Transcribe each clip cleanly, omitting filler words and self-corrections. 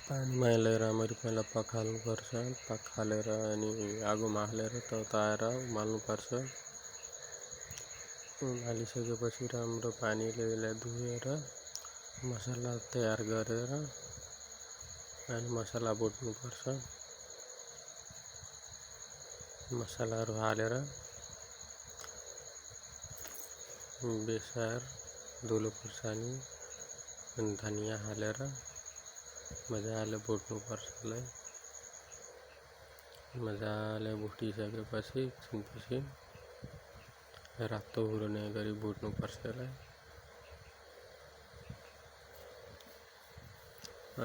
पानीमा यसलाई राम्ररी पहिला पखाल्नुपर्छ। पखालेर अनि आगोमा हालेर तताएर उमाल्नुपर्छ। उमालिसकेपछि राम्रो पानीले यसलाई धोएर मसला तयार गरेर अनि मसला भुट्नुपर्छ। मसलाहरू हालेर बेसार, धुलो खुर्सानी अनि धनिया हालेर मजाले भुट्नुपर्छ। यसलाई मजाले भुटिसकेपछि एकछिनपछि रातो हुने गरी भुट्नुपर्छ यसलाई।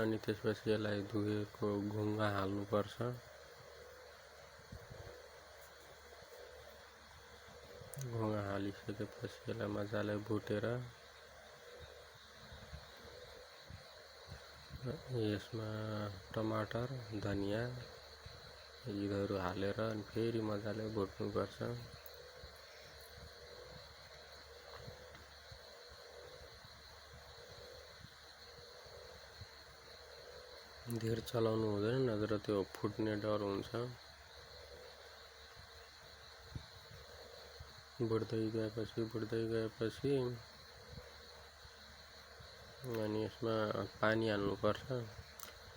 अनि त्यसपछि यसलाई धुएको घुङ्गा हाल्नुपर्छ। घुङ्गा हालिसकेपछि यसलाई मजाले भुटेर यसमा टमाटर, धनिया यिनीहरू हालेर अनि फेरि मजाले भुट्नुपर्छ। धेर चलाउनु हुँदैन, नत्र त्यो फुट्ने डर हुन्छ। भुट्दै गएपछि अनि यसमा पानी हाल्नुपर्छ।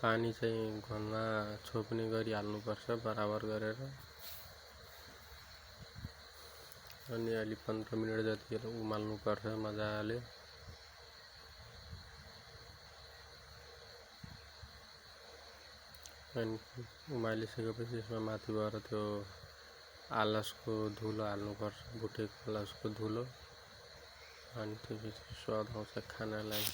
पानी चाहिँ घरमा छोप्ने गरी हाल्नुपर्छ बराबर गरेर। अनि अलि 15 मिनट जति उमाल्नुपर्छ मजाले। अनि उमालिसकेपछि यसमा माथिबाट त्यो आलसको धुलो हाल्नुपर्छ, भुटेको आलसको धुलो। अनि त्यसपछि स्वाद आउँछ खानालाई।